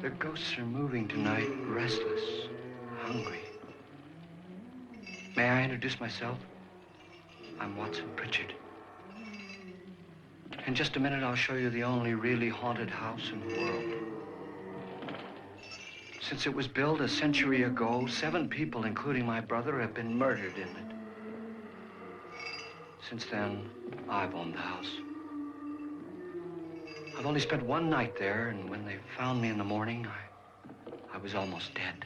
The ghosts are moving tonight, restless, hungry. May I introduce myself? I'm Watson Pritchard. In just a minute, I'll show you the only really haunted house in the world. Since it was built a century ago, 7 people, including my brother, have been murdered in it. Since then, I've owned the house. I've only spent 1 night there, and when they found me in the morning, I was almost dead.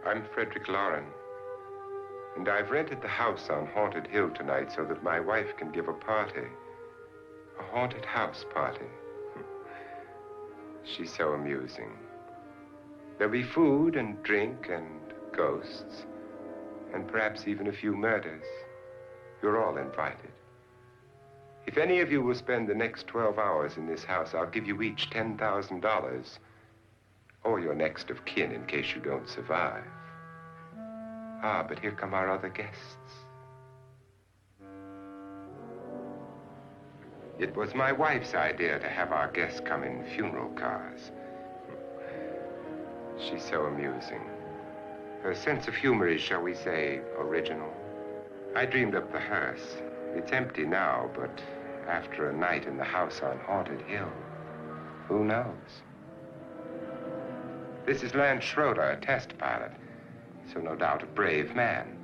I'm Frederick Lauren, and I've rented the house on Haunted Hill tonight so that my wife can give a party. A haunted house party. She's so amusing. There'll be food and drink and ghosts, and perhaps even a few murders. You're all invited. If any of you will spend the next 12 hours in this house, I'll give you each $10,000, or your next of kin in case you don't survive. Ah, but here come our other guests. It was my wife's idea to have our guests come in funeral cars. She's so amusing. Her sense of humor is, shall we say, original. I dreamed up the hearse. It's empty now, but after a night in the house on Haunted Hill, who knows? This is Lance Schroeder, a test pilot, so no doubt a brave man.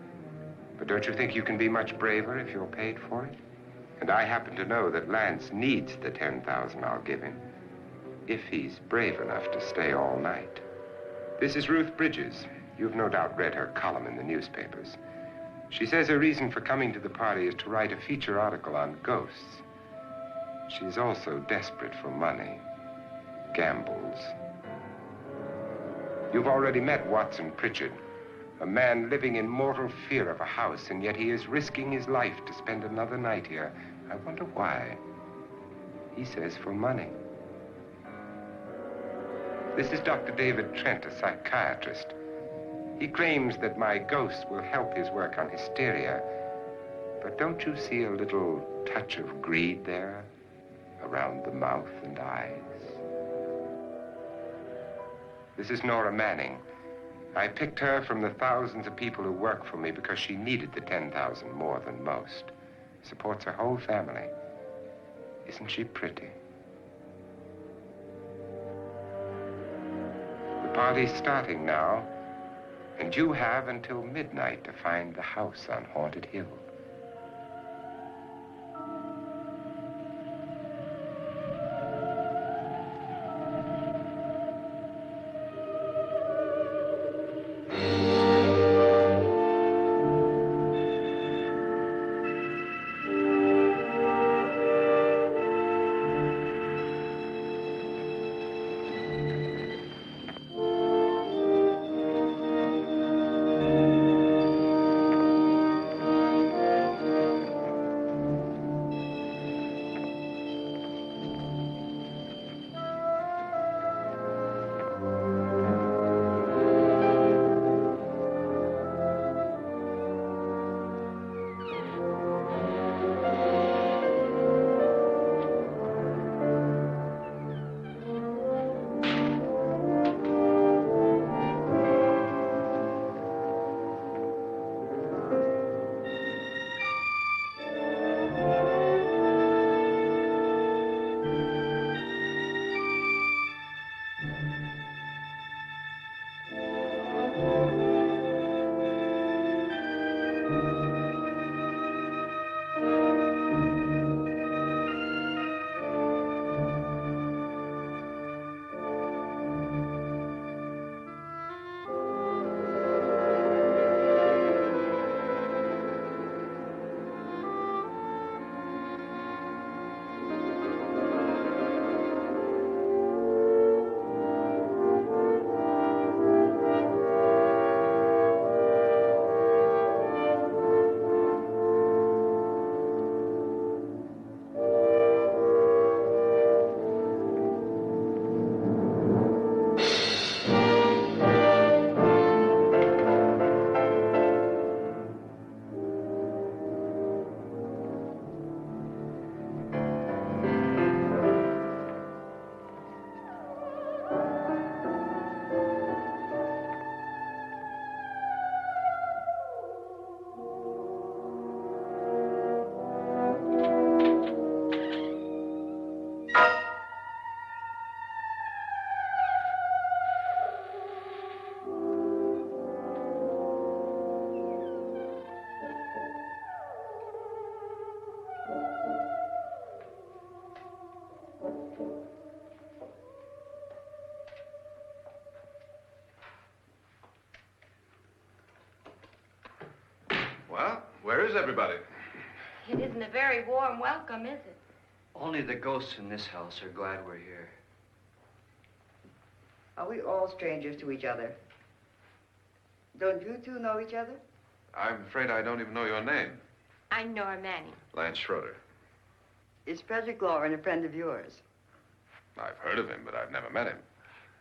But don't you think you can be much braver if you're paid for it? And I happen to know that Lance needs the $10,000 I'll give him, if he's brave enough to stay all night. This is Ruth Bridges. You've no doubt read her column in the newspapers. She says her reason for coming to the party is to write a feature article on ghosts. She's also desperate for money, gambles. You've already met Watson Pritchard, a man living in mortal fear of a house, and yet he is risking his life to spend another night here. I wonder why. He says for money. This is Dr. David Trent, a psychiatrist. He claims that my ghost will help his work on hysteria. But don't you see a little touch of greed there around the mouth and eyes? This is Nora Manning. I picked her from the thousands of people who work for me because she needed the $10,000 more than most. Supports her whole family. Isn't she pretty? The party's starting now, and you have until midnight to find the house on Haunted Hill. Where is everybody? It isn't a very warm welcome, is it? Only the ghosts in this house are glad we're here. Are we all strangers to each other? Don't you two know each other? I'm afraid I don't even know your name. I'm Nora Manning. Lance Schroeder. Is Frederick Lauren a friend of yours? I've heard of him, but I've never met him.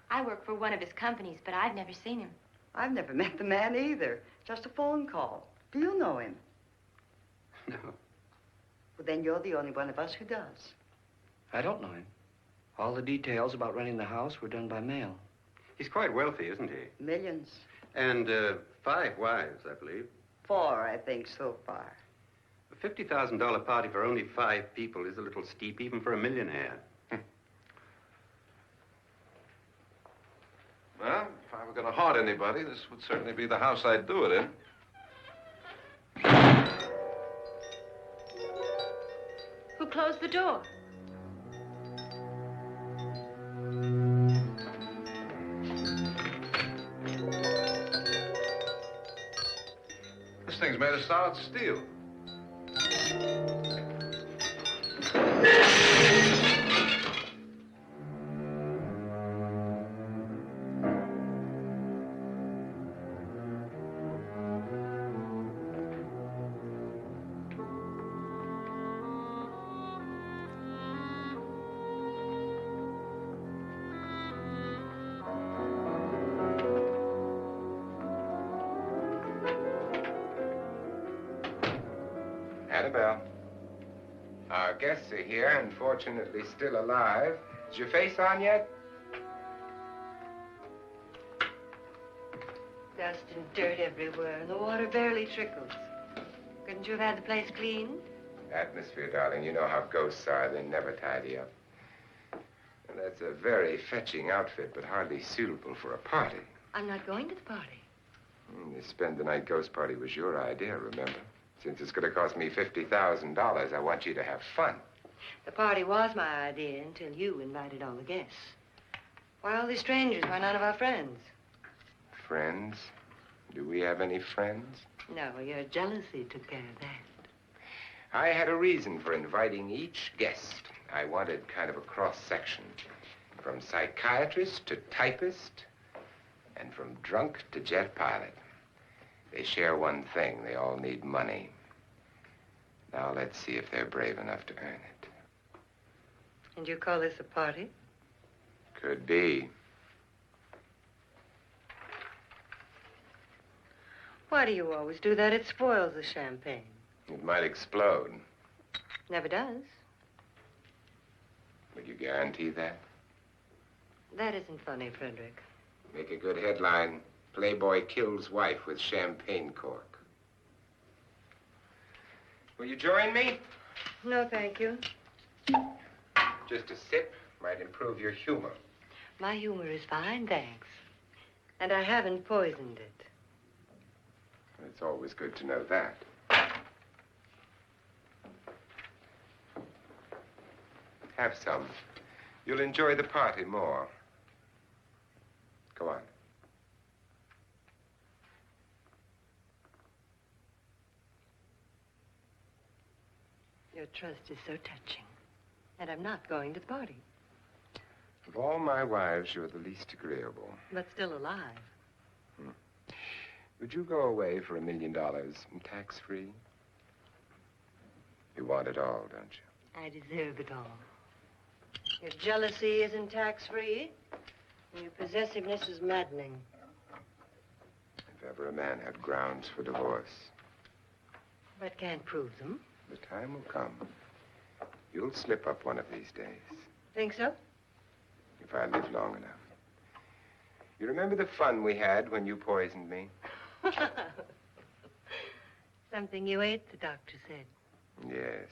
I work for one of his companies, but I've never seen him. I've never met the man either. Just a phone call. Do you know him? No, Well, then you're the only one of us who does. I don't know him. All the details about renting the house were done by mail. He's quite wealthy, isn't he? Millions. And 5 wives, I believe. 4, I think, so far. A $50,000 party for only 5 people is a little steep, even for a millionaire. Well, if I were going to haunt anybody, this would certainly be the house I'd do it in. Who closed the door? This thing's made of solid steel. Annabelle. Our guests are here, unfortunately still alive. Is your face on yet? Dust and dirt everywhere, and the water barely trickles. Couldn't you have had the place cleaned? Atmosphere, darling. You know how ghosts are. They never tidy up. And that's a very fetching outfit, but hardly suitable for a party. I'm not going to the party. The spend-the-night ghost party was your idea, remember? Since it's going to cost me $50,000, I want you to have fun. The party was my idea until you invited all the guests. Why all these strangers? Why none of our friends? Friends? Do we have any friends? No, your jealousy took care of that. I had a reason for inviting each guest. I wanted kind of a cross-section. From psychiatrist to typist, and from drunk to jet pilot. They share one thing. They all need money. Now let's see if they're brave enough to earn it. And you call this a party? Could be. Why do you always do that? It spoils the champagne. It might explode. Never does. Would you guarantee that? That isn't funny, Frederick. Make a good headline. Playboy kills wife with champagne cork. Will you join me? No, thank you. Just a sip might improve your humor. My humor is fine, thanks. And I haven't poisoned it. It's always good to know that. Have some. You'll enjoy the party more. Go on. Your trust is so touching. And I'm not going to the party. Of all my wives, you're the least agreeable. But still alive. Would you go away for $1 million tax-free? You want it all, don't you? I deserve it all. Your jealousy isn't tax-free. And your possessiveness is maddening. If ever a man had grounds for divorce, But can't prove them. the time will come. You'll slip up one of these days. Think so? If I live long enough. You remember the fun we had when you poisoned me? Something you ate, the doctor said. Yes.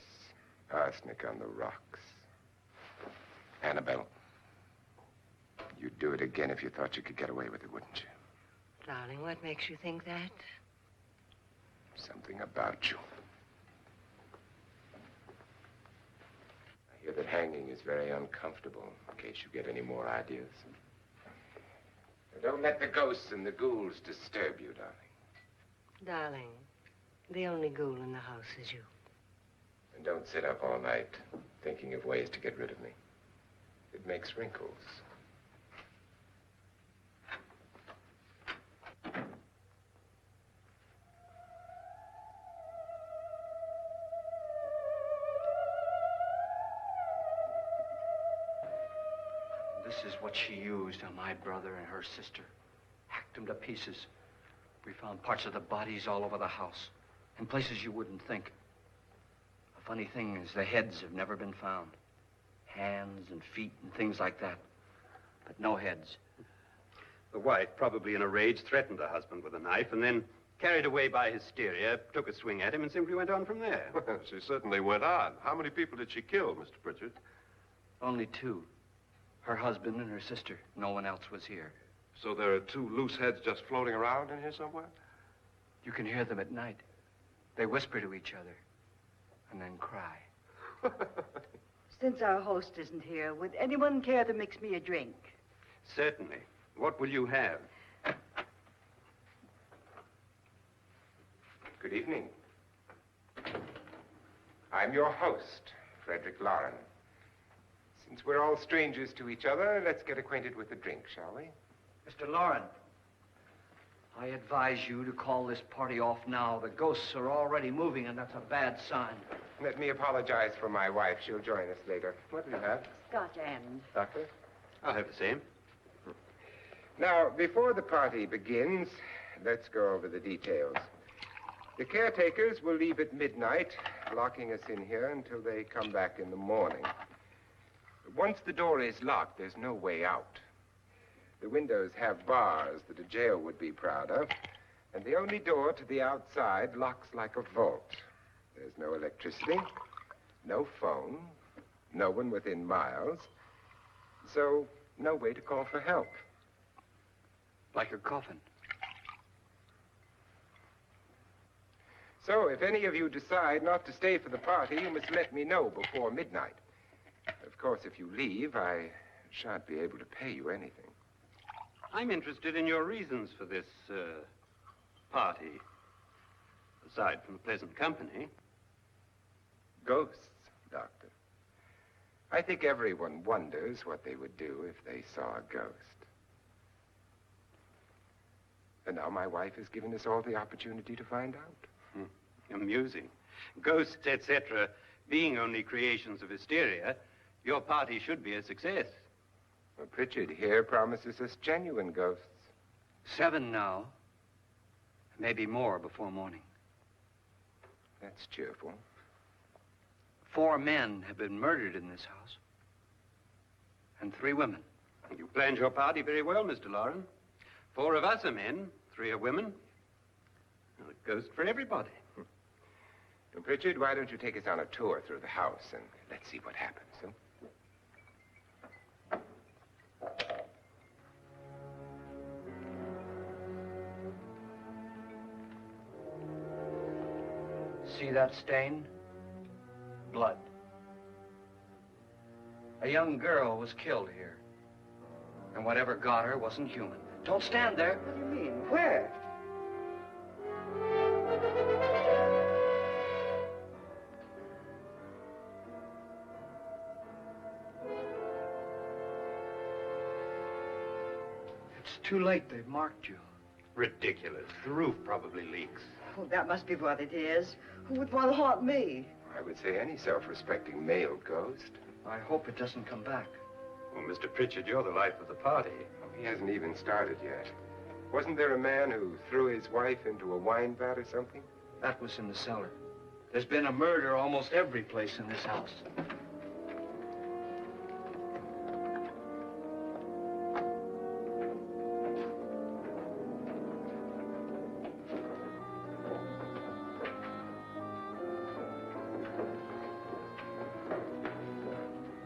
Arsenic on the rocks. Annabelle, you'd do it again if you thought you could get away with it, wouldn't you? Darling, what makes you think that? Something about you. I hear that hanging is very uncomfortable, in case you get any more ideas. Now, don't let the ghosts and the ghouls disturb you, darling. Darling, The only ghoul in the house is you. And don't sit up all night thinking of ways to get rid of me. It makes wrinkles. This is what she used on my brother and her sister. Hacked them to pieces. We found parts of the bodies all over the house, in places you wouldn't think. The funny thing is the heads have never been found. Hands and feet and things like that. But no heads. The wife, probably in a rage, threatened her husband with a knife and then, carried away by hysteria, took a swing at him and simply went on from there. Well, she certainly went on. How many people did she kill, Mr. Pritchard? Only two. Her husband and her sister. No one else was here. So there are two loose heads just floating around in here somewhere? You can hear them at night. They whisper to each other and then cry. Since our host isn't here, would anyone care to mix me a drink? Certainly. What will you have? Good evening. I'm your host, Frederick Lauren. Since we're all strangers to each other, let's get acquainted with a drink, shall we? Mr. Lauren, I advise you to call this party off now. The ghosts are already moving, and that's a bad sign. Let me apologize for my wife. She'll join us later. What do you have? Scotch and. Doctor? I'll have the same. Now, before the party begins, let's go over the details. The caretakers will leave at midnight, locking us in here until they come back in the morning. Once the door is locked, there's no way out. The windows have bars that a jail would be proud of, and the only door to the outside locks like a vault. There's no electricity, no phone, no one within miles, so no way to call for help. Like a coffin. So if any of you decide not to stay for the party, you must let me know before midnight. Of course, if you leave, I shan't be able to pay you anything. I'm interested in your reasons for this, party. Aside from the pleasant company. Ghosts, Doctor. I think everyone wonders what they would do if they saw a ghost. And now my wife has given us all the opportunity to find out. Amusing. Ghosts, etc., being only creations of hysteria, your party should be a success. Well, Pritchard here promises us genuine ghosts. 7 now. Maybe more before morning. That's cheerful. 4 men have been murdered in this house. And 3 women. You planned your party very well, Mr. Lauren. 4 of us are men, 3 are women. Well, a ghost for everybody. Well, Pritchard, why don't you take us on a tour through the house and let's see what happens, huh? See that stain? Blood. A young girl was killed here. And whatever got her wasn't human. Don't stand there. What do you mean? Where? It's too late. They've marked you. Ridiculous. The roof probably leaks. Oh, that must be what it is. Who would want to haunt me? I would say any self-respecting male ghost. I hope it doesn't come back. Well, Mr. Pritchard, you're the life of the party. Oh, he hasn't even started yet. Wasn't there a man who threw his wife into a wine vat or something? That was in the cellar. There's been a murder almost every place in this house.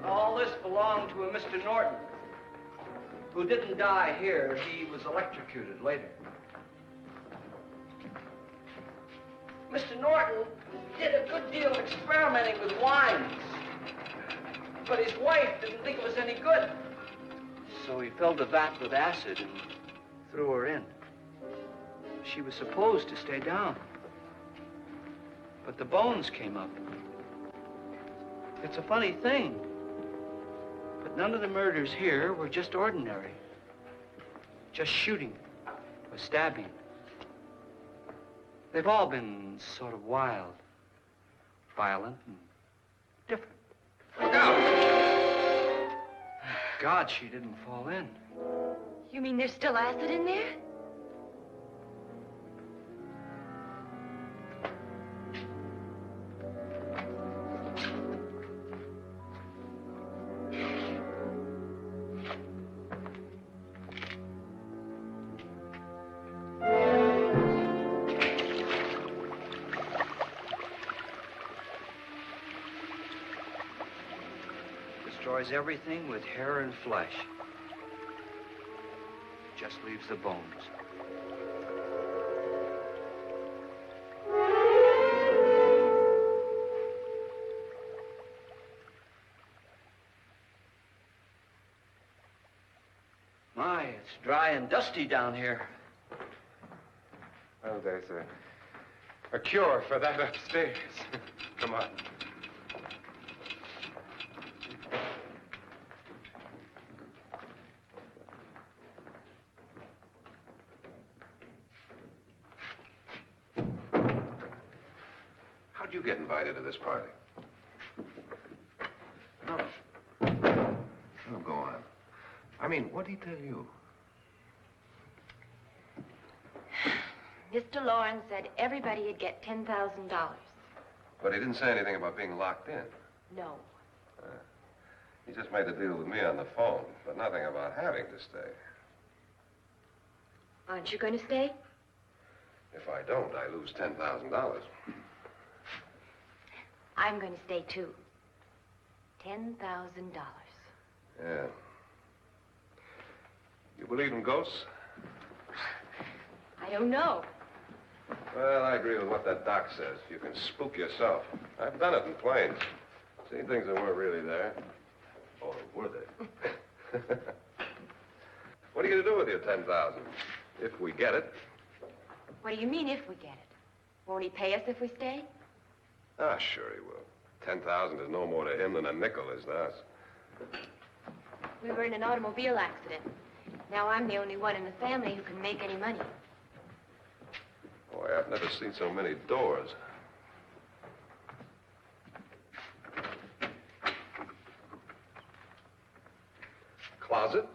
All this belonged to a Mr. Norton, who didn't die here. He was electrocuted later. Mr. Norton did a good deal of experimenting with wines, but his wife didn't think it was any good. So he filled the vat with acid and threw her in. She was supposed to stay down. But the bones came up. It's a funny thing. But none of the murders here were just ordinary. Just shooting or stabbing. They've all been sort of wild, violent, and different. Look out! God, she didn't fall in. You mean there's still acid in there? Destroys everything with hair and flesh. Just leaves the bones. My, it's dry and dusty down here. Well, there's a cure for that upstairs. Come on. How'd you get invited to this party? No. Oh, go on. I mean, what'd he tell you? Mr. Lawrence said everybody'd get $10,000. But he didn't say anything about being locked in. No. He just made the deal with me on the phone, but nothing about having to stay. Aren't you going to stay? If I don't, I lose $10,000. I'm going to stay, too. $10,000. Yeah. You believe in ghosts? I don't know. Well, I agree with what that doc says. You can spook yourself. I've done it in planes. Seen things that weren't really there. Or were they? What are you going to do with your $10,000? If we get it. What do you mean, if we get it? Won't he pay us if we stay? Ah, sure he will. 10,000 is no more to him than a nickel is to us. We were in an automobile accident. Now I'm the only one in the family who can make any money. Boy, I've never seen so many doors. Closet.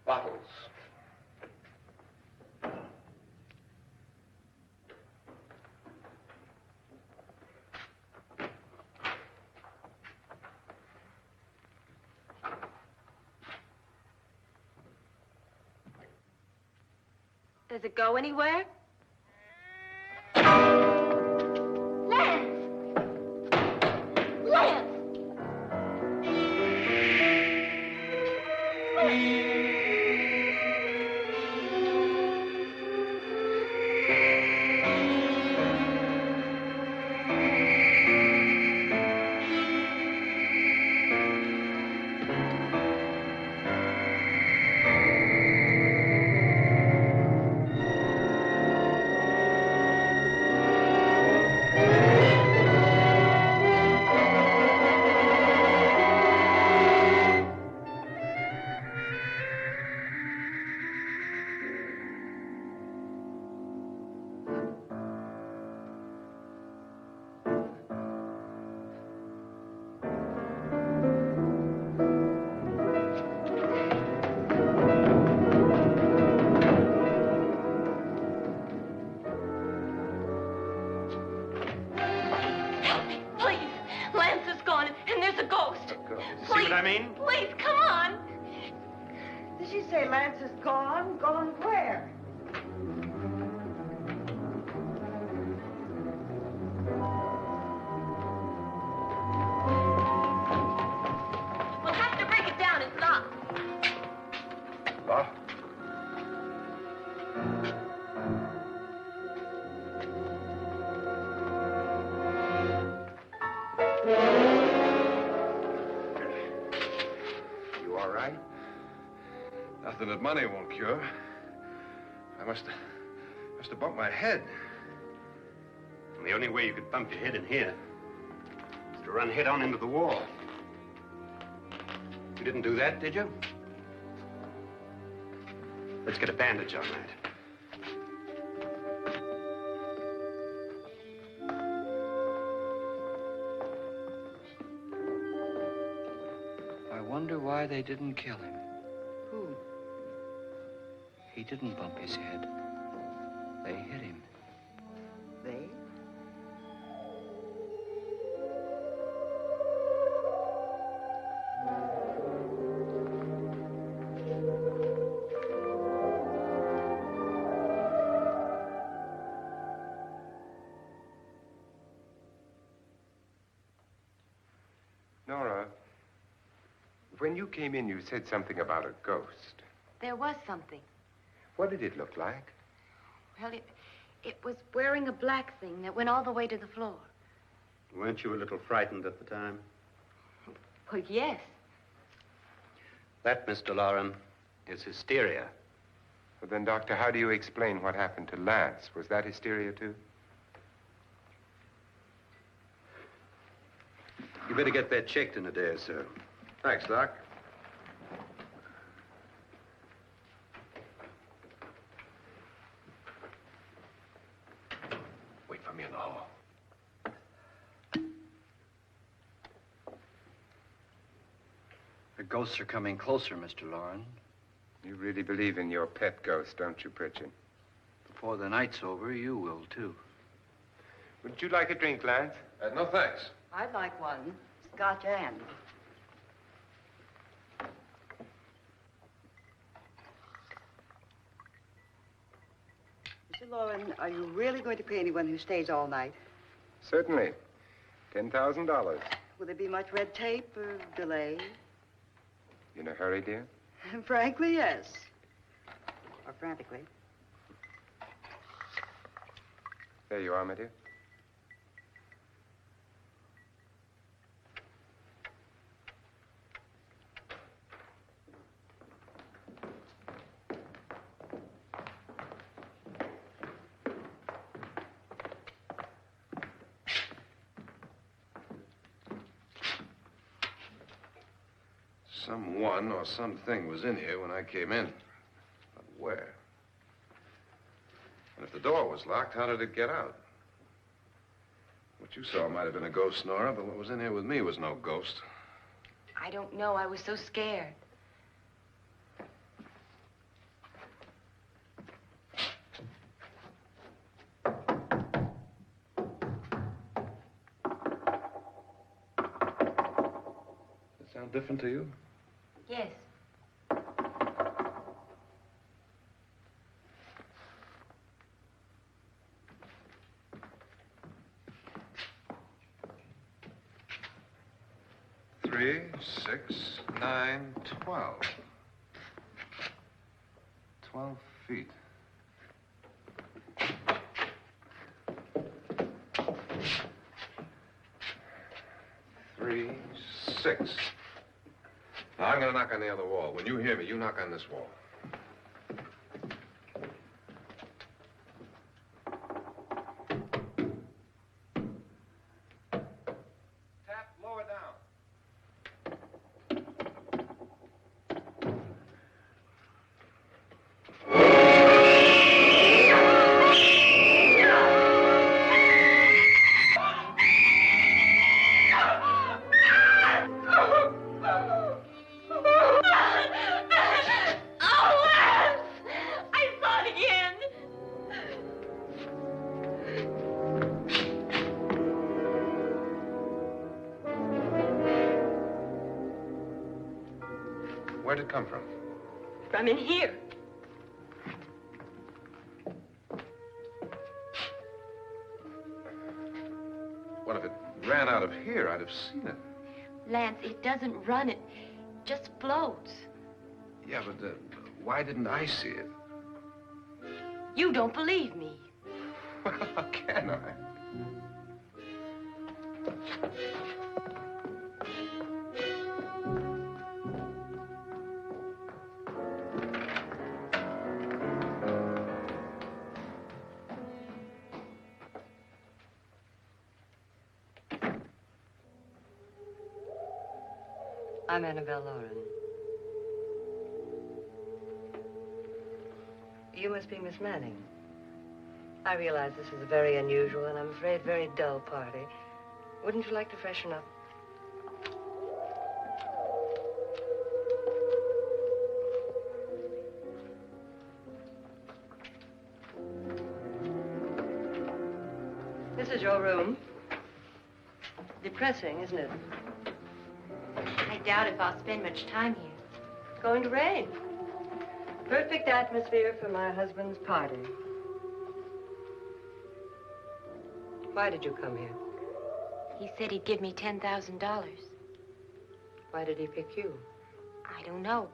Bottles. Does it go anywhere? Lance! Lance! See what I mean? Please, come on. Did she say Lance is gone? Gone where? We'll have to break it down. It's locked. Locked? Nothing that money won't cure. I must have bumped my head. And the only way you could bump your head in here is to run head on into the wall. You didn't do that, did you? Let's get a bandage on that. I wonder why they didn't kill him. Who? He didn't bump his head. They hit him. They? Nora, when you came in, you said something about a ghost. There was something. What did it look like? Well, it was wearing a black thing that went all the way to the floor. Weren't you a little frightened at the time? Well, yes. That, Mr. Loren, is hysteria. Well, then, Doctor, how do you explain what happened to Lance? Was that hysteria, too? You better get that checked in a day or so. Thanks, Doc. Wait for me in the hall. The ghosts are coming closer, Mr. Loren. You really believe in your pet ghost, don't you, Pritchard? Before the night's over, you will, too. Would you like a drink, Lance? No, thanks. I'd like one. Scotch and. Mr. Loren, are you really going to pay anyone who stays all night? Certainly. $10,000. Will there be much red tape or delay? You in a hurry, dear? Frankly, yes. Or frantically. There you are, my dear. Someone or something was in here when I came in. But where? And if the door was locked, how did it get out? What you saw might have been a ghost, Nora, but what was in here with me was no ghost. I don't know. I was so scared. Does it sound different to you? Yes. Three, 6, 9, 12. 12 feet. Three, 6. Now, I'm going to knock on the other wall. When you hear me, you knock on this wall. Tap lower down. Where'd it come from? From in here. What if it ran out of here? I'd have seen it. Lance, it doesn't run. It just floats. Yeah, but why didn't I see it? You don't believe me. Well, how can I? I'm Annabelle Lauren. You must be Miss Manning. I realize this is a very unusual and I'm afraid very dull party. Wouldn't you like to freshen up? This is your room. Depressing, isn't it? I doubt if I'll spend much time here. It's going to rain. Perfect atmosphere for my husband's party. Why did you come here? He said he'd give me $10,000. Why did he pick you? I don't know.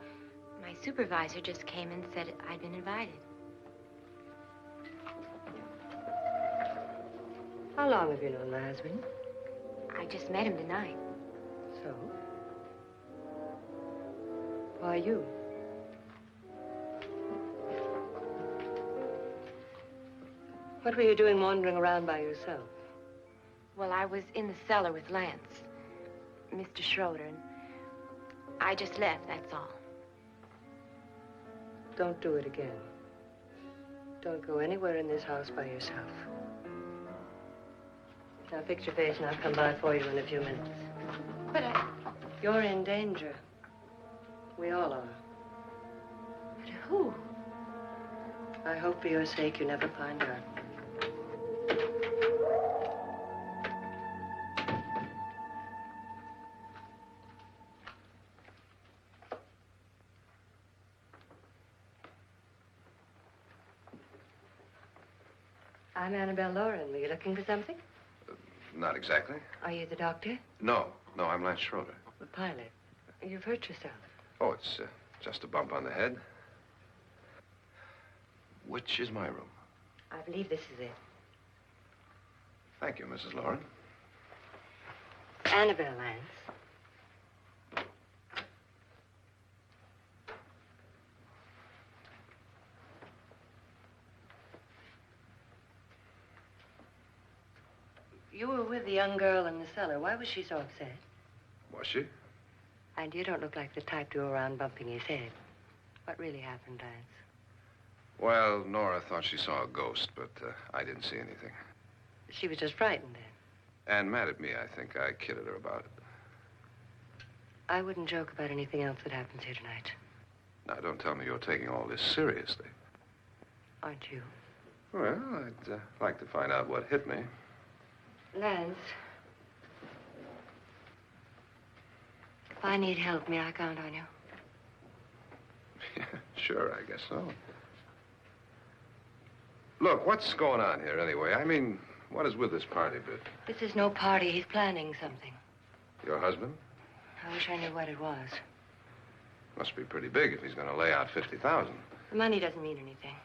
My supervisor just came and said I'd been invited. How long have you known my husband? I just met him tonight. So? Why you? What were you doing wandering around by yourself? Well, I was in the cellar with Lance, Mr. Schroeder, and I just left, that's all. Don't do it again. Don't go anywhere in this house by yourself. Now fix your face and I'll come by for you in a few minutes. But You're in danger. We all are. But who? I hope for your sake you never find out. I'm Annabelle Lauren. Were you looking for something? Not exactly. Are you the doctor? No, I'm Lance Schroeder. The pilot. You've hurt yourself. Oh, it's just a bump on the head. Which is my room? I believe this is it. Thank you, Mrs. Lauren. Annabelle, Lance. You were with the young girl in the cellar. Why was she so upset? Was she? And you don't look like the type to go around bumping his head. What really happened, Lance? Well, Nora thought she saw a ghost, but I didn't see anything. She was just frightened then. And mad at me, I think. I kidded her about it. I wouldn't joke about anything else that happens here tonight. Now, don't tell me you're taking all this seriously. Aren't you? Well, I'd like to find out what hit me. Lance. If I need help, may I count on you? Yeah, sure, I guess so. Look, what's going on here anyway? I mean, what is with this party bit? This is no party. He's planning something. Your husband? I wish I knew what it was. Must be pretty big if he's going to lay out 50,000. The money doesn't mean anything.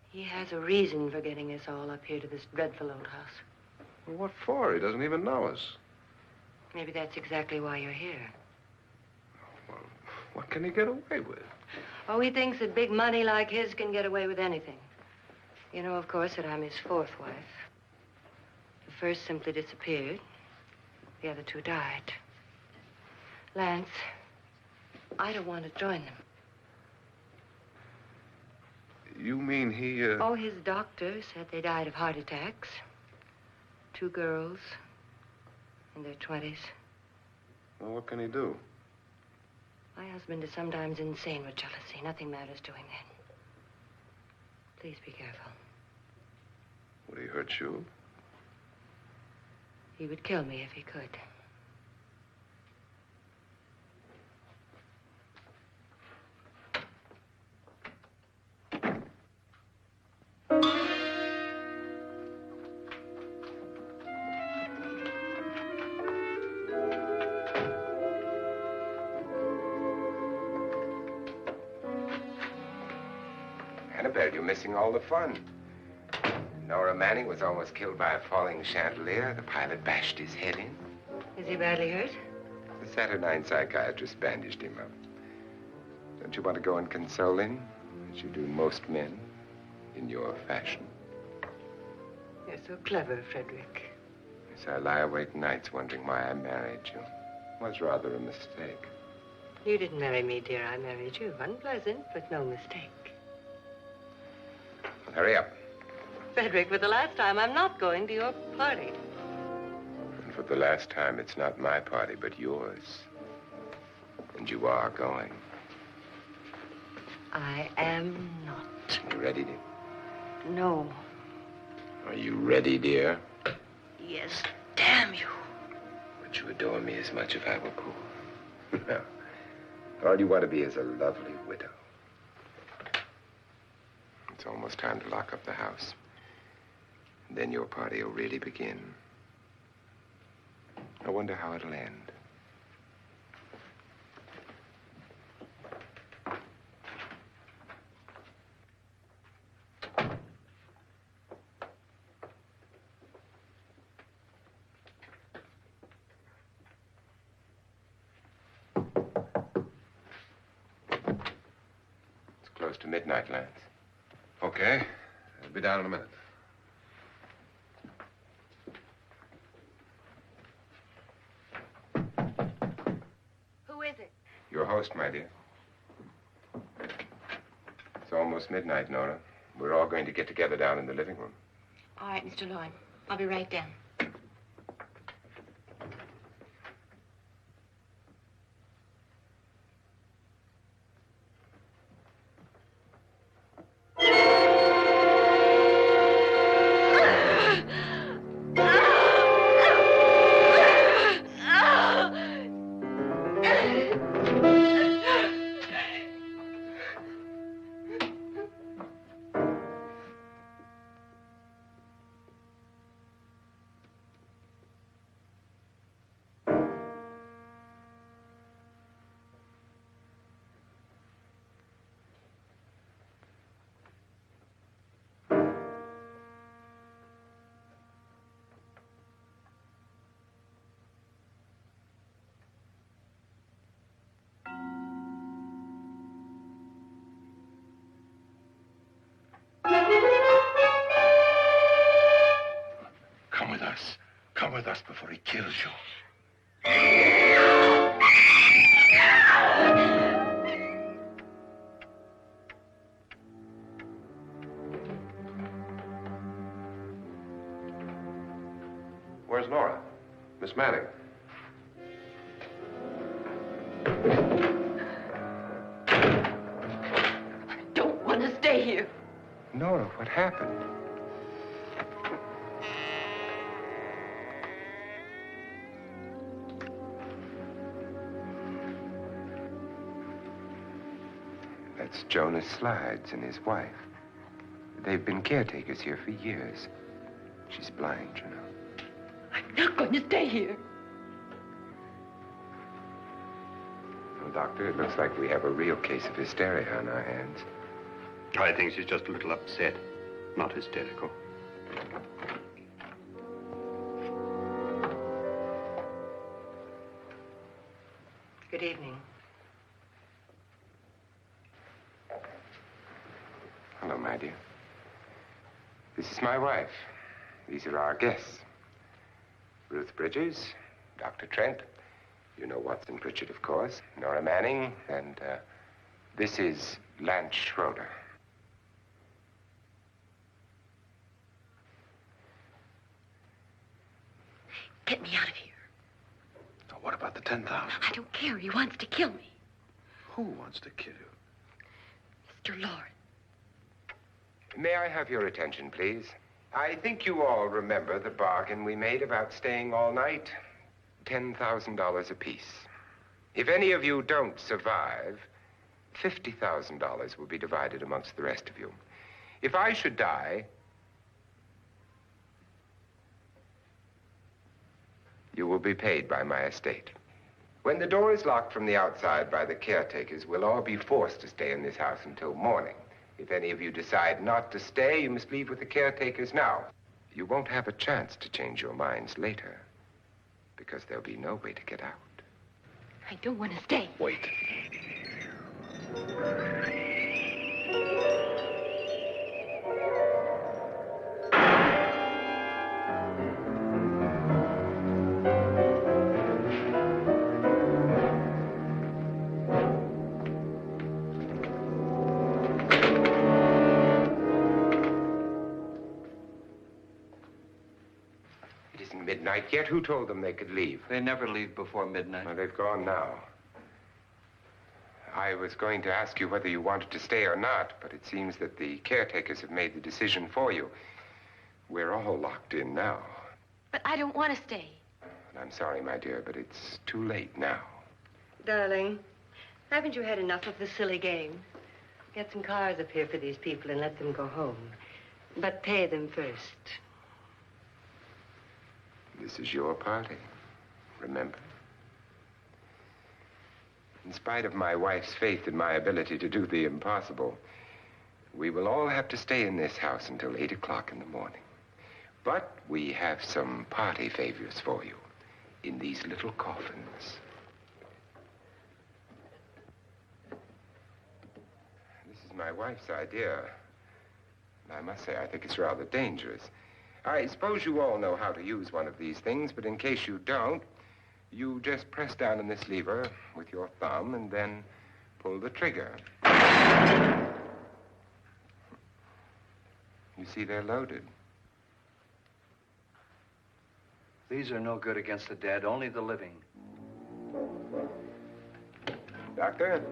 He has a reason for getting us all up here to this dreadful old house. Well, what for? He doesn't even know us. Maybe that's exactly why you're here. Well, what can he get away with? Oh, he thinks that big money like his can get away with anything. You know, of course, that I'm his fourth wife. The first simply disappeared. The other two died. Lance, I don't want to join them. You mean he, Oh, his doctor said they died of heart attacks. 2 girls in their 20s. Well, what can he do? My husband is sometimes insane with jealousy. Nothing matters to him then. Please be careful. Would he hurt you? He would kill me if he could. Annabelle, you're missing all the fun. Nora Manning was almost killed by a falling chandelier. The pilot bashed his head in. Is he badly hurt? The Saturnine psychiatrist bandaged him up. Don't you want to go and console him, as you do most men, in your fashion? You're so clever, Frederick. Yes, I lie awake nights wondering why I married you. was rather a mistake. You didn't marry me, dear. I married you. Unpleasant, but no mistake. Well, hurry up. Frederick, for the last time, I'm not going to your party. And for the last time, it's not my party, but yours. And you are going. I am not. You ready, dear? No. Are you ready, dear? Yes, damn you. Would you adore me as much if I were poor? No. All you want to be is a lovely widow. It's almost time to lock up the house. And then your party will really begin. I wonder how it'll end. Close to midnight, Lance. Okay. I'll be down in a minute. Who is it? Your host, my dear. It's almost midnight, Nora. We're all going to get together down in the living room. All right, Mr. Lloyd. I'll be right down. Come with us before he kills you. Where's Nora? Miss Manning. I don't want to stay here. Nora, what happened? That's Jonas Slides and his wife. They've been caretakers here for years. She's blind, you know. I'm not going to stay here. Well, Doctor, it looks like we have a real case of hysteria on our hands. I think she's just a little upset, not hysterical. Good evening. Hello, my dear. This is my wife. These are our guests. Ruth Bridges, Dr. Trent. You know Watson Pritchard, of course. Nora Manning, and this is Lance Schroeder. Get me out of here. Now, what about the 10,000? I don't care. He wants to kill me. Who wants to kill you? Mr. Lord. May I have your attention, please? I think you all remember the bargain we made about staying all night. $10,000 apiece. If any of you don't survive, $50,000 will be divided amongst the rest of you. If I should die, you will be paid by my estate. When the door is locked from the outside by the caretakers, we'll all be forced to stay in this house until morning. If any of you decide not to stay, you must leave with the caretakers now. You won't have a chance to change your minds later, because there'll be no way to get out. I don't want to stay. Wait. yet? Who told them they could leave? They never leave before midnight. Well, they've gone now. I was going to ask you whether you wanted to stay or not, but it seems that the caretakers have made the decision for you. We're all locked in now. But I don't want to stay. And I'm sorry, my dear, but it's too late now. Darling, haven't you had enough of the silly game? Get some cars up here for these people and let them go home. But pay them first. This is your party, remember? In spite of my wife's faith in my ability to do the impossible, we will all have to stay in this house until 8 o'clock in the morning. But we have some party favors for you in these little coffins. This is my wife's idea. And I must say, I think it's rather dangerous. I suppose you all know how to use one of these things, but in case you don't, you just press down on this lever with your thumb and then pull the trigger. You see, they're loaded. These are no good against the dead, only the living. Doctor?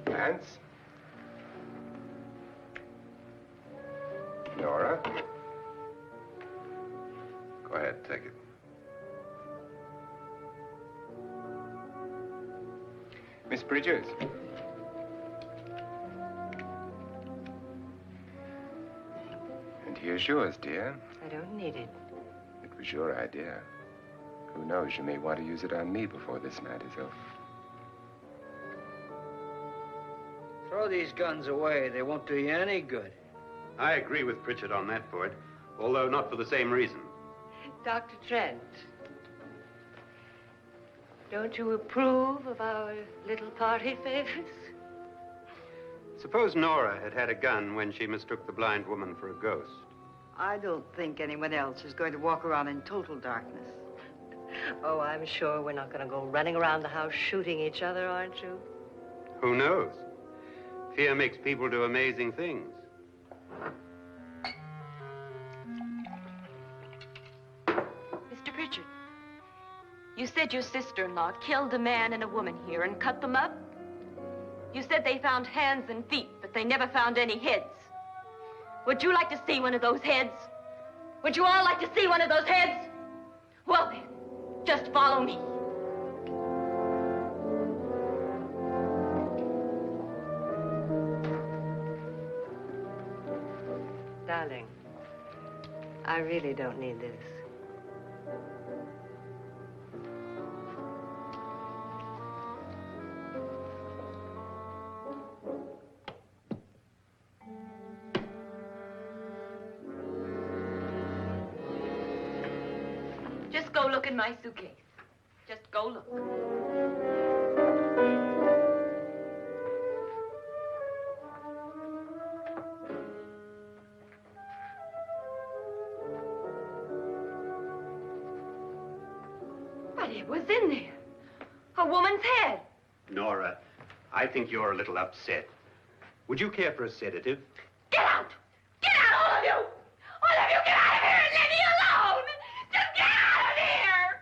Lance? Nora? Go ahead, take it. Miss Bridges? And here's yours, dear. I don't need it. It was your idea. Who knows, you may want to use it on me before this night is over. Throw these guns away. They won't do you any good. I agree with Pritchard on that point, although not for the same reason. Dr. Trent, don't you approve of our little party favors? Suppose Nora had had a gun when she mistook the blind woman for a ghost. I don't think anyone else is going to walk around in total darkness. Oh, I'm sure we're not going to go running around the house shooting each other, aren't you? Who knows? Fear makes people do amazing things. Mr. Pritchard, you said your sister-in-law killed a man and a woman here and cut them up? You said they found hands and feet, but they never found any heads. Would you like to see one of those heads? Would you all like to see one of those heads? Well then, just follow me. Darling, I really don't need this. Just go look in my suitcase. Just go look. But it was in there. A woman's head. Nora, I think you're a little upset. Would you care for a sedative? Get out! Get out, all of you! All of you, get out of here and leave me alone! Just get out of here!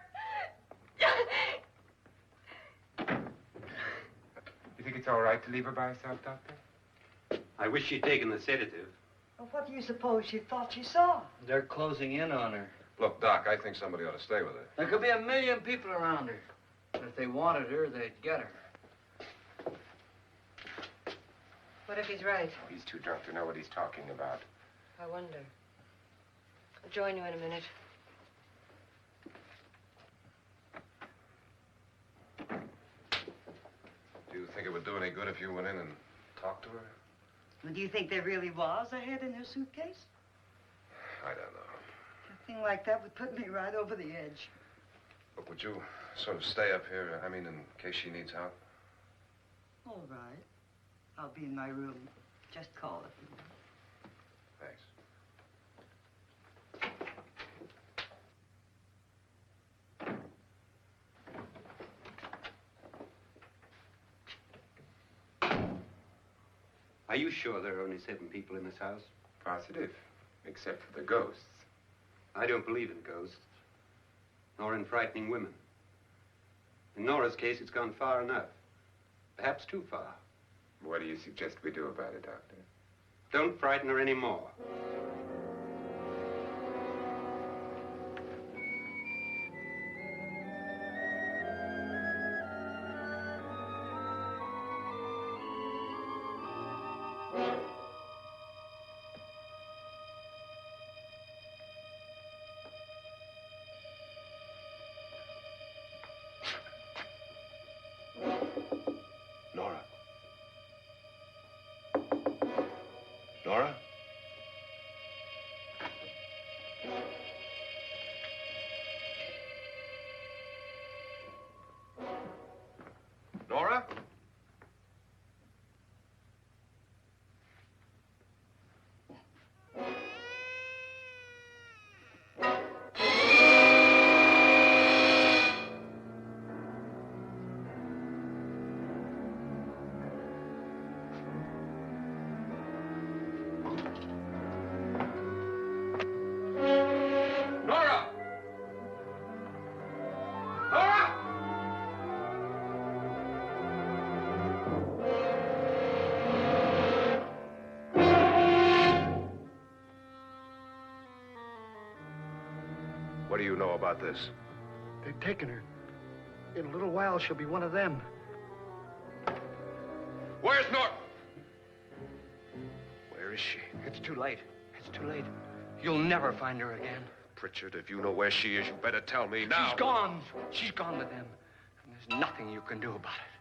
You think it's all right to leave her by herself, Doctor? I wish she'd taken the sedative. Well, what do you suppose she thought she saw? They're closing in on her. Look, Doc, I think somebody ought to stay with her. There could be 1 million people around her. And if they wanted her, they'd get her. What if he's right? He's too drunk to know what he's talking about. I wonder. I'll join you in a minute. Do you think it would do any good if you went in and talked to her? Well, do you think there really was a head in her suitcase? I don't know. A thing like that would put me right over the edge. Look, would you sort of stay up here, I mean, in case she needs help? All right. I'll be in my room. Just call if you want. Thanks. Are you sure there are only 7 people in this house? Positive, except for the ghosts. I don't believe in ghosts, nor in frightening women. In Nora's case, it's gone far enough. Perhaps too far. What do you suggest we do about it, Doctor? Don't frighten her anymore. Nora? Nora? Nora? Nora! Nora! What do you know about this? They've taken her. In a little while, she'll be one of them. Where's Nora? Where is she? It's too late. It's too late. You'll never find her again. Pritchard, if you know where she is, you better tell me now. She's gone. She's gone with them. And there's nothing you can do about it.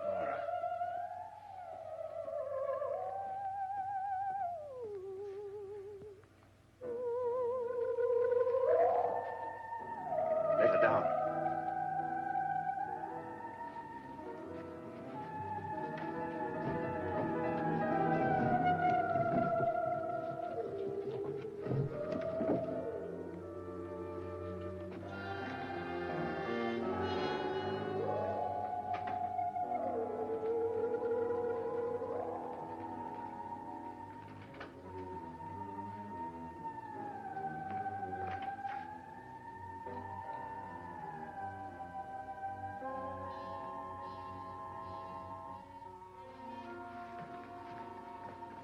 Nora. Lay her down.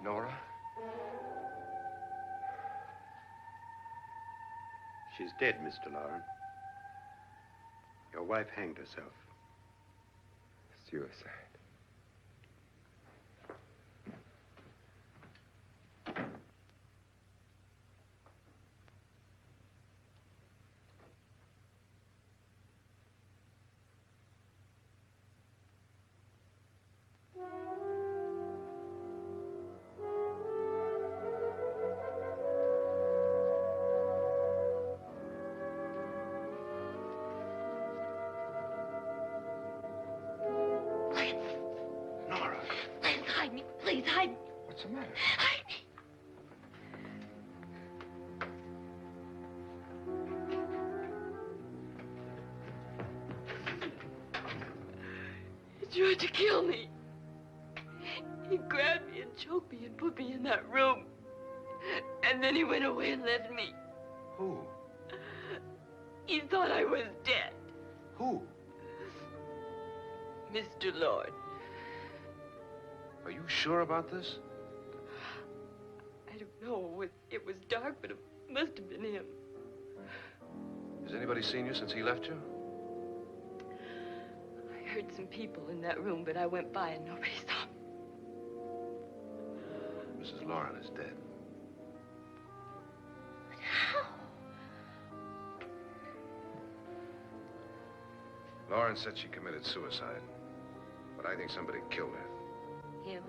Nora? She's dead, Mr. Lauren. Your wife hanged herself. Suicide. Nora, Please hide me. Please hide me. What's the matter? Hide me. He tried to kill me. He grabbed me and choked me and put me in that room. And then he went away and left me. who? He thought I was dead. Who? Mr. Lord. Are you sure about this? I don't know. It was dark, but it must have been him. Has anybody seen you since he left you? I heard some people in that room, but I went by and nobody saw me. Mrs. Lauren is dead. How? Lauren said she committed suicide, but I think somebody killed her. Him?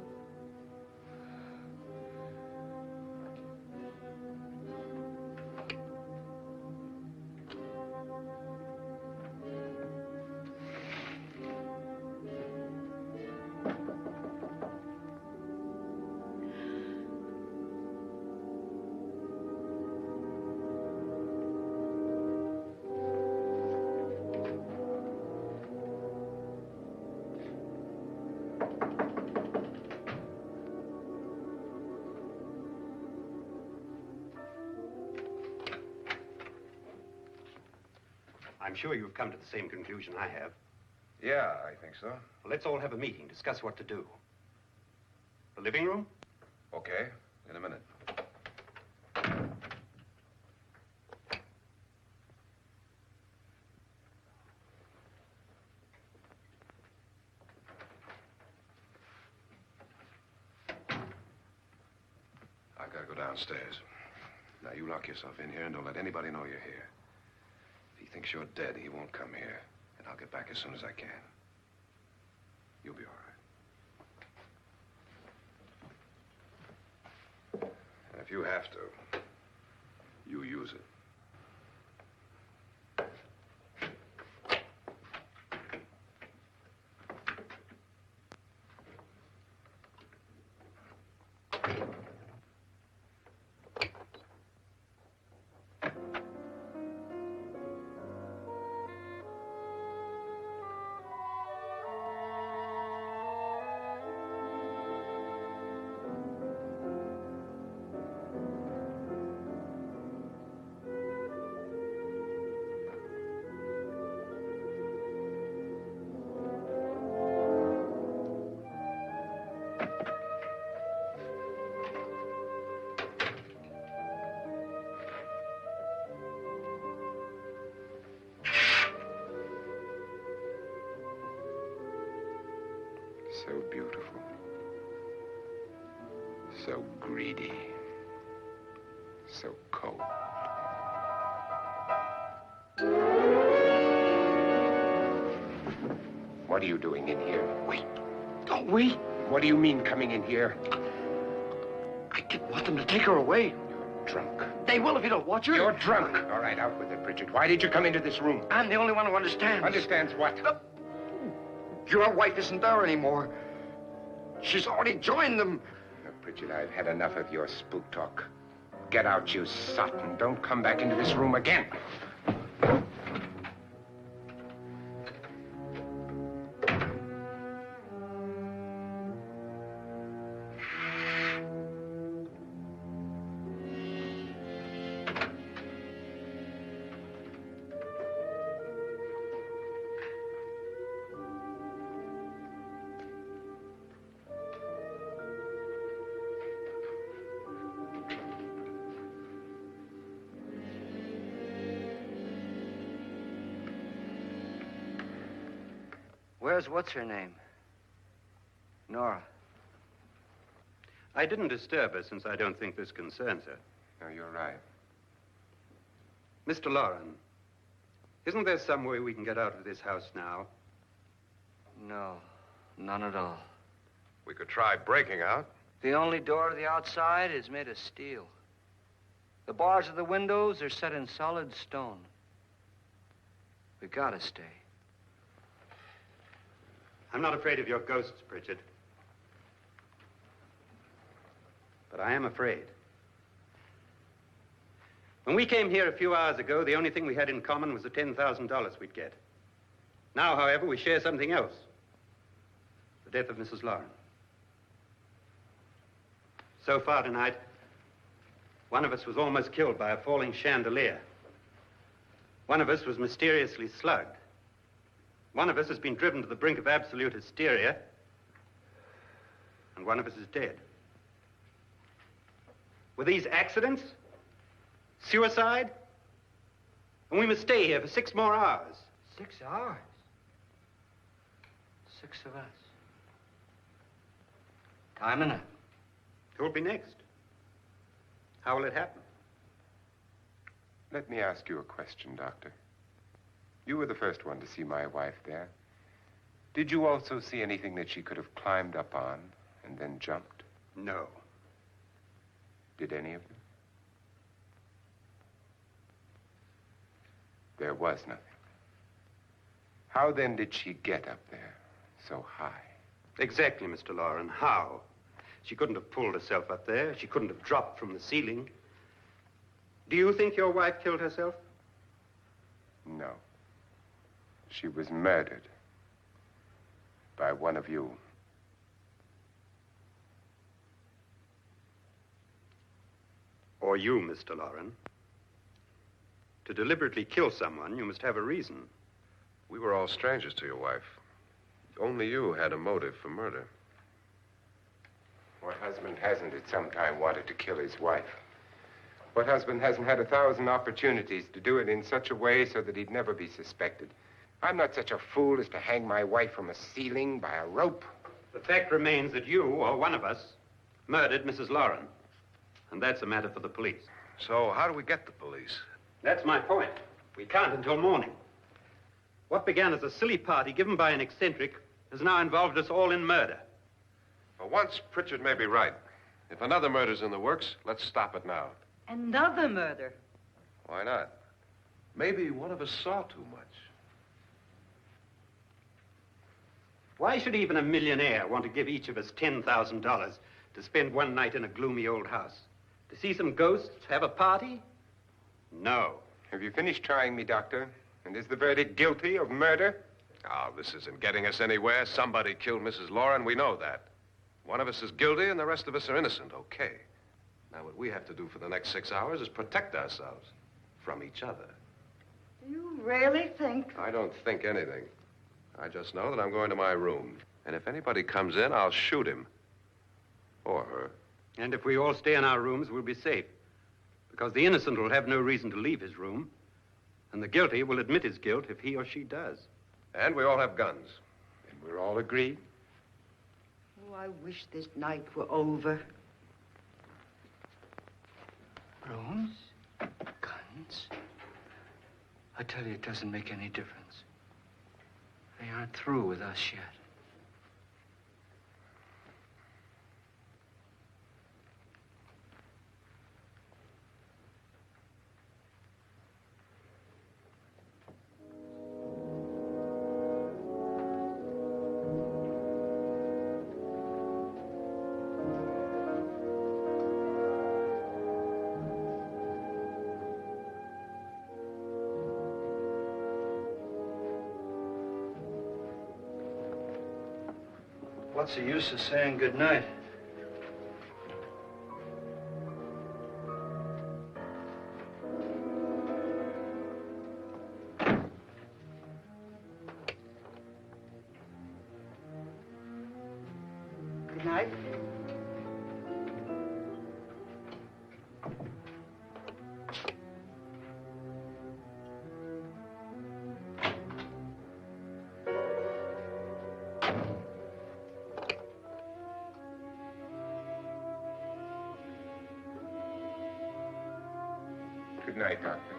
I'm sure you've come to the same conclusion I have. Yeah, I think so. Well, let's all have a meeting, discuss what to do. The living room? Okay, in a minute. I've got to go downstairs. Now, you lock yourself in here and don't let anybody know you're here. If he thinks you're dead, he won't come here. And I'll get back as soon as I can. You'll be all right. And if you have to, you use it. So beautiful. So greedy. So cold. What are you doing in here? Wait. Don't we? What do you mean coming in here? I didn't want them to take her away. You're drunk. They will if you don't watch her. You're drunk. All right, out with it, Bridget. Why did you come into this room? I'm the only one who understands. Understands what? Your wife isn't there anymore. She's already joined them. Now, Bridget, I've had enough of your spook talk. Get out, you sot, and don't come back into this room again. Where's what's-her-name? Nora. I didn't disturb her since I don't think this concerns her. No, you're right. Mr. Loren, isn't there some way we can get out of this house now? No, none at all. We could try breaking out. The only door to the outside is made of steel. The bars of the windows are set in solid stone. We gotta stay. I'm not afraid of your ghosts, Bridget. But I am afraid. When we came here a few hours ago, the only thing we had in common was the $10,000 we'd get. Now, however, we share something else. The death of Mrs. Loren. So far tonight, one of us was almost killed by a falling chandelier. One of us was mysteriously slugged. One of us has been driven to the brink of absolute hysteria, and one of us is dead. Were these accidents? Suicide? And we must stay here for 6 more hours. 6 hours? 6 of us. Time enough. Who will be next? How will it happen? Let me ask you a question, Doctor. You were the first one to see my wife there. Did you also see anything that she could have climbed up on and then jumped? No. Did any of you? There was nothing. How then did she get up there so high? Exactly, Mr. Loren. How? She couldn't have pulled herself up there. She couldn't have dropped from the ceiling. Do you think your wife killed herself? No. She was murdered by one of you. Or you, Mr. Loren. To deliberately kill someone, you must have a reason. We were all strangers to your wife. Only you had a motive for murder. What husband hasn't at some time wanted to kill his wife? What husband hasn't had 1,000 opportunities to do it in such a way so that he'd never be suspected? I'm not such a fool as to hang my wife from a ceiling by a rope. The fact remains that you, or one of us, murdered Mrs. Loren. And that's a matter for the police. So how do we get the police? That's my point. We can't until morning. What began as a silly party given by an eccentric has now involved us all in murder. For once, Pritchard may be right. If another murder's in the works, let's stop it now. Another murder. Why not? Maybe one of us saw too much. Why should even a millionaire want to give each of us $10,000 to spend one night in a gloomy old house? To see some ghosts, have a party? No. Have you finished trying me, Doctor? And is the verdict guilty of murder? Oh, this isn't getting us anywhere. Somebody killed Mrs. Loren. We know that. One of us is guilty and the rest of us are innocent. Okay. Now, what we have to do for the next 6 hours is protect ourselves from each other. You really think? I don't think anything. I just know that I'm going to my room. And if anybody comes in, I'll shoot him. Or her. And if we all stay in our rooms, we'll be safe. Because the innocent will have no reason to leave his room. And the guilty will admit his guilt if he or she does. And we all have guns. And we're all agreed? Oh, I wish this night were over. Rooms? Guns? I tell you, it doesn't make any difference. They aren't through with us yet. What's the use of saying goodnight? Good night. Good night, Doctor.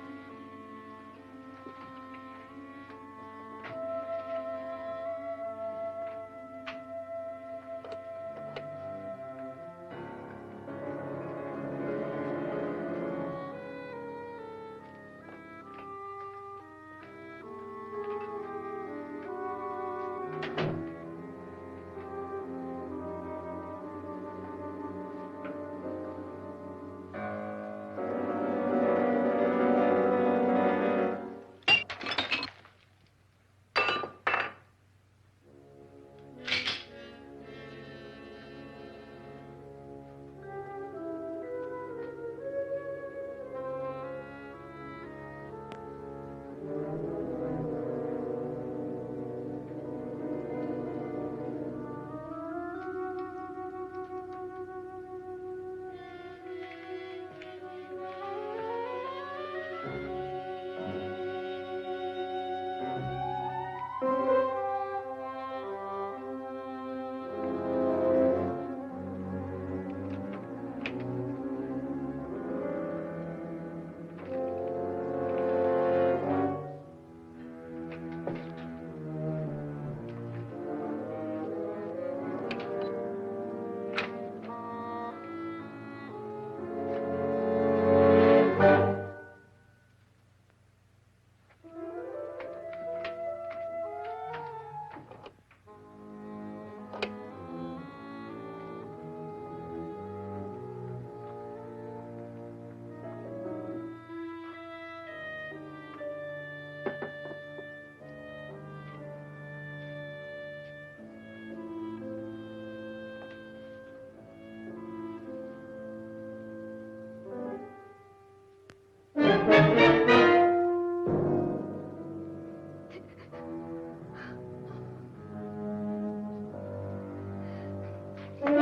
Nora,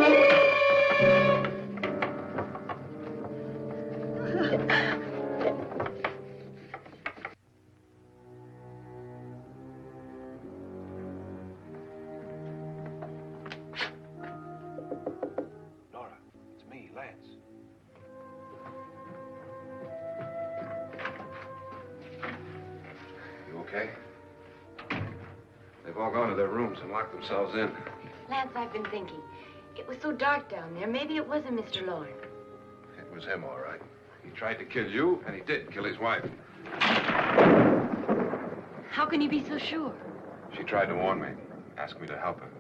it's me, Lance. You okay? They've all gone to their rooms and locked themselves in. Lance, I've been thinking. It was so dark down there. Maybe it wasn't Mr. Lorne. It was him, all right. He tried to kill you, and he did kill his wife. How can you be so sure? She tried to warn me, asked me to help her.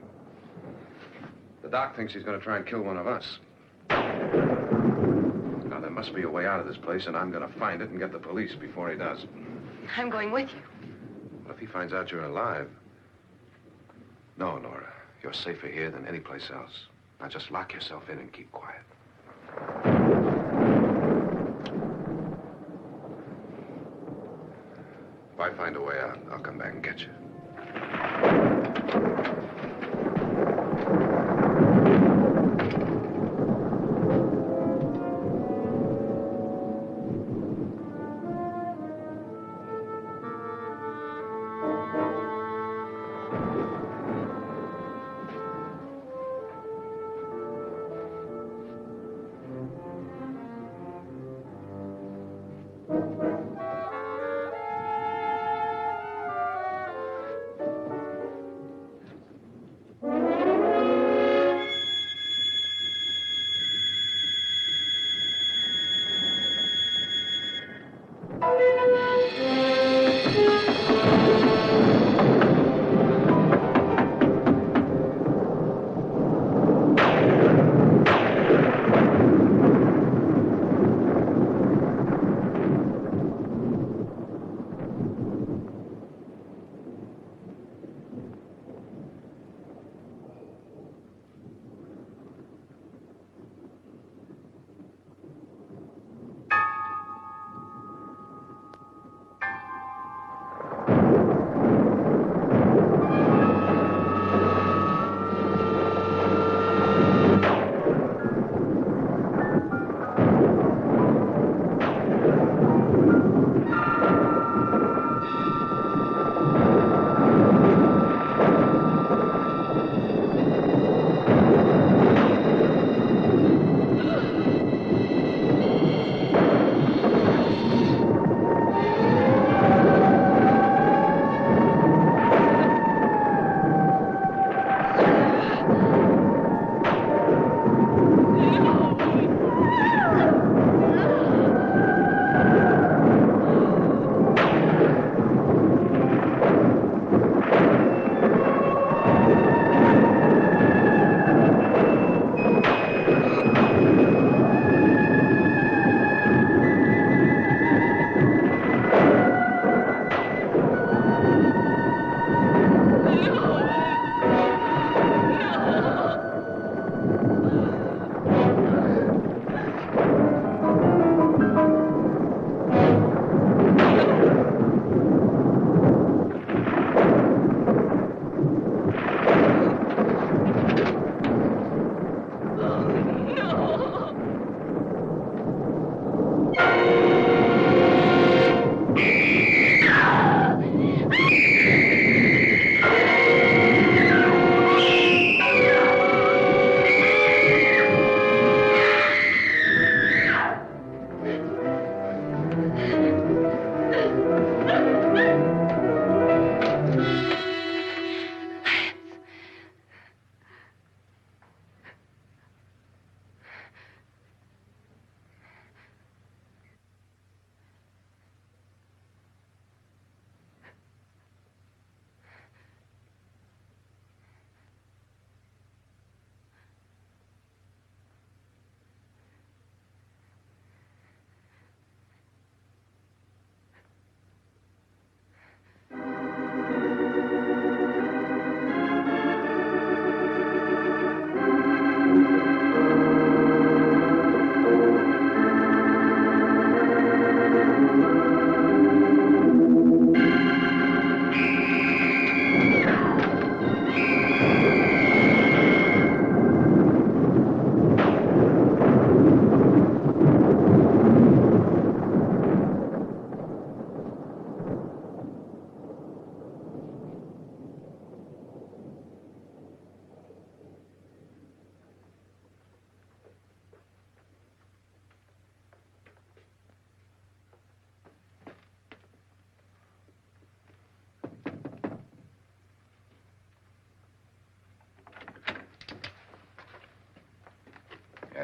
The doc thinks he's going to try and kill one of us. Now, there must be a way out of this place, and I'm going to find it and get the police before he does. I'm going with you. But if he finds out you're alive... No, Nora. You're safer here than any place else. Now, just lock yourself in and keep quiet. If I find a way out, I'll come back and get you.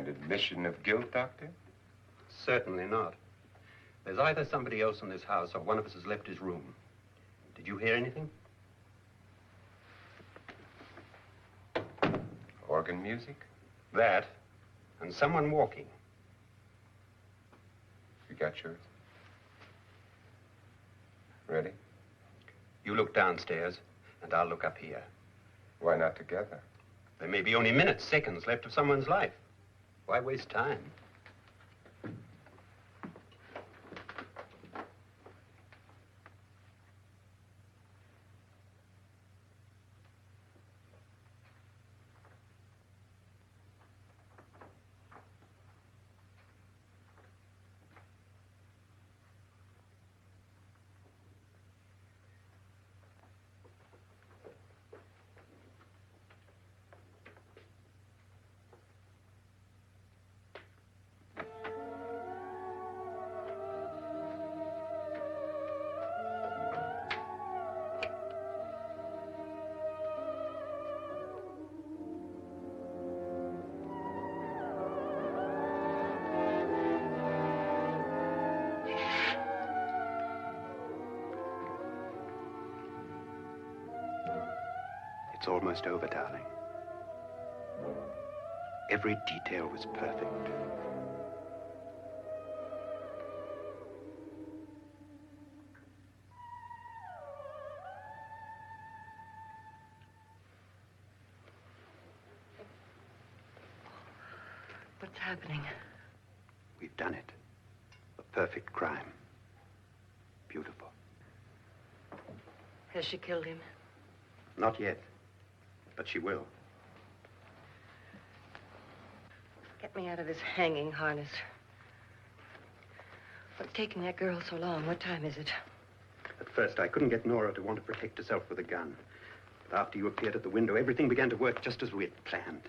An admission of guilt, Doctor? Certainly not. There's either somebody else in this house or one of us has left his room. Did you hear anything? Organ music? That, and someone walking. You got yours? Ready? You look downstairs, and I'll look up here. Why not together? There may be only minutes, seconds left of someone's life. Why waste time? It's almost over, darling. Every detail was perfect. What's happening? We've done it. A perfect crime. Beautiful. Has she killed him? Not yet, but she will. Get me out of this hanging harness. What's taking that girl so long? What time is it? At first, I couldn't get Nora to want to protect herself with a gun. But after you appeared at the window, everything began to work just as we had planned.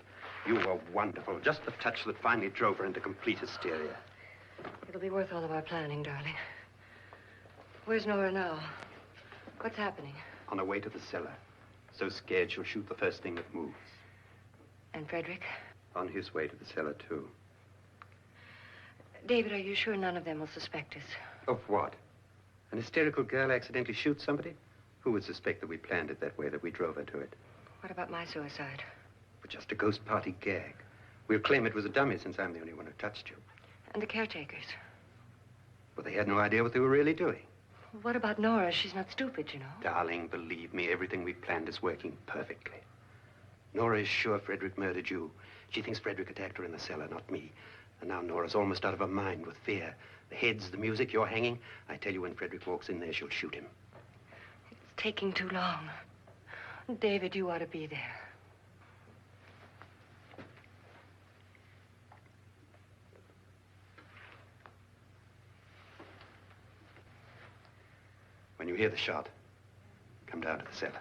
You were wonderful. Just the touch that finally drove her into complete hysteria. It'll be worth all of our planning, darling. Where's Nora now? What's happening? On her way to the cellar. So scared she'll shoot the first thing that moves. And Frederick? On his way to the cellar, too. David, are you sure none of them will suspect us? Of what? An hysterical girl accidentally shoots somebody? Who would suspect that we planned it that way, that we drove her to it? What about my suicide? But just a ghost party gag. We'll claim it was a dummy since I'm the only one who touched you. And the caretakers? Well, they had no idea what they were really doing. What about Nora? She's not stupid, you know. Darling, believe me, everything we've planned is working perfectly. Nora is sure Frederick murdered you. She thinks Frederick attacked her in the cellar, not me. And now Nora's almost out of her mind with fear. The heads, the music, you're hanging. I tell you, when Frederick walks in there, she'll shoot him. It's taking too long. David, you ought to be there. When you hear the shot, come down to the cellar.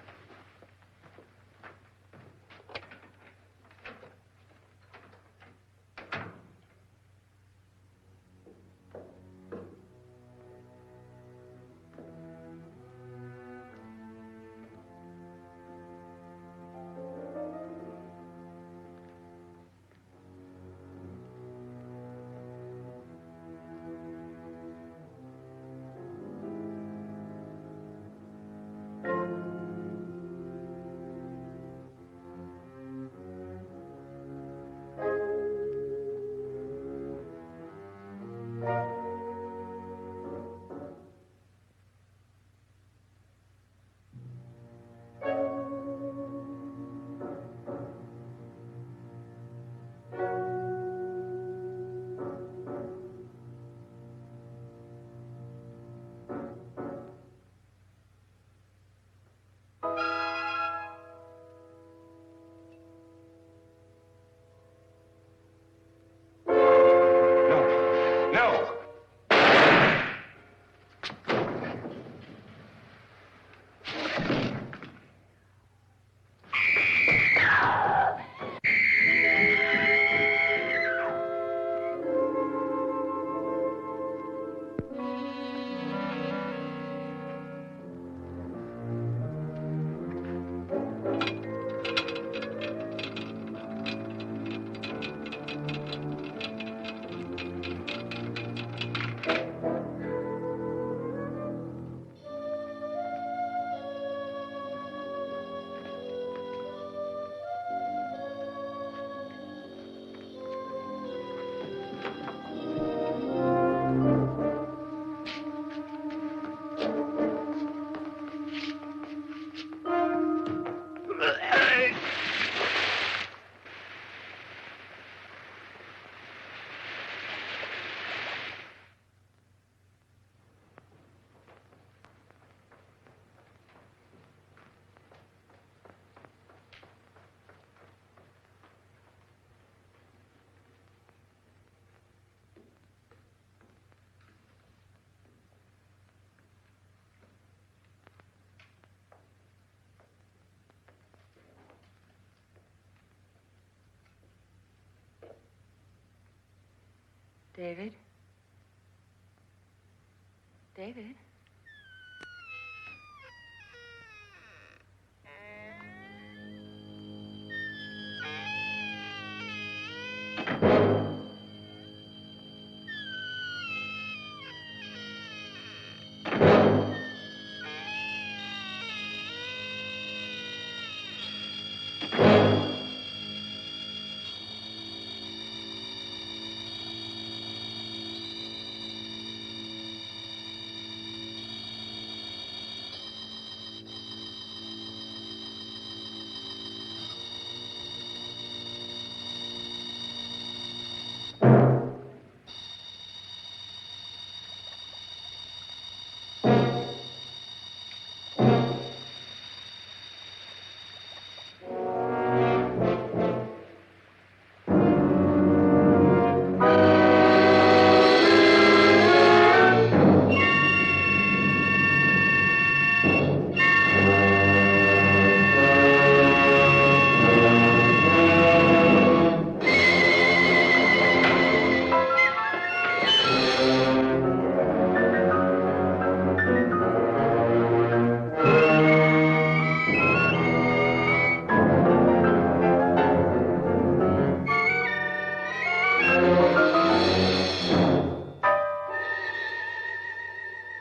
David? David?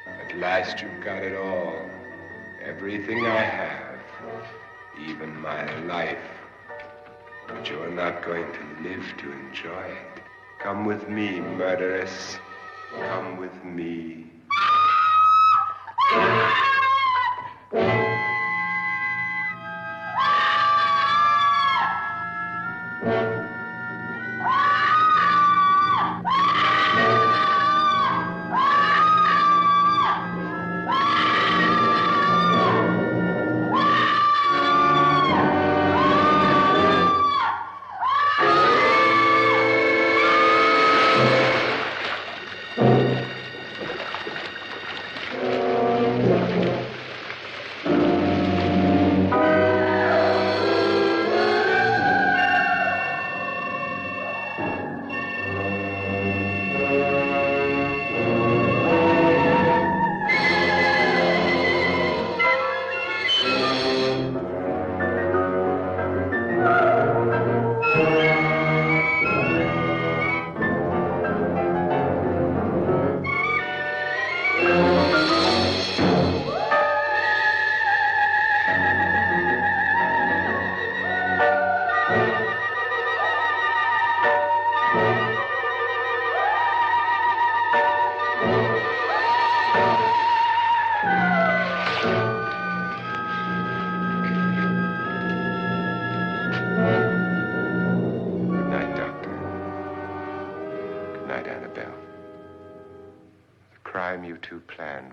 At last you've got it all. Everything I have. Even my life. But you're not going to live to enjoy it. Come with me, murderess. Come with me.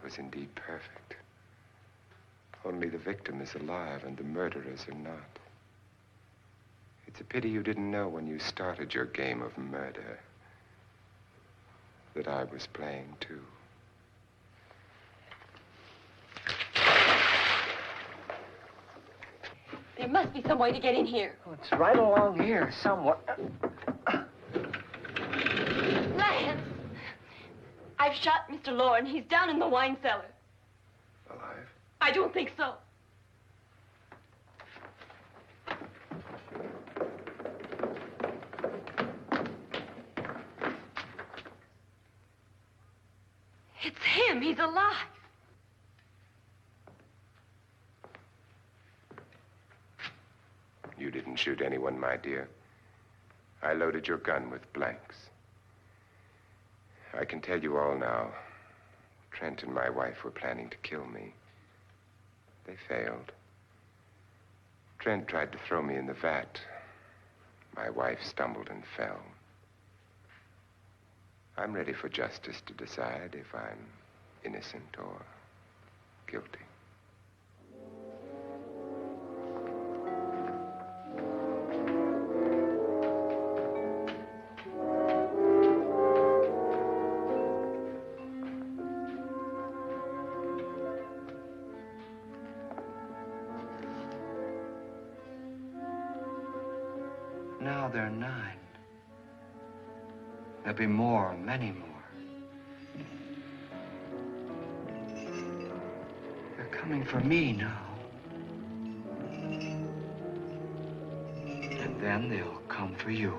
Was indeed perfect. Only the victim is alive and the murderers are not. It's a pity you didn't know when you started your game of murder that I was playing too. There must be some way to get in here. Oh, it's right along here somewhere. Lance! I've shot Mr. Loren. He's down in the wine cellar. Alive? I don't think so. It's him. He's alive. You didn't shoot anyone, my dear. I loaded your gun with blanks. I can tell you all now. Trent and my wife were planning to kill me. They failed. Trent tried to throw me in the vat. My wife stumbled and fell. I'm ready for justice to decide if I'm innocent or guilty. Now they're 9. There'll be more, many more. They're coming for me now. And then they'll come for you.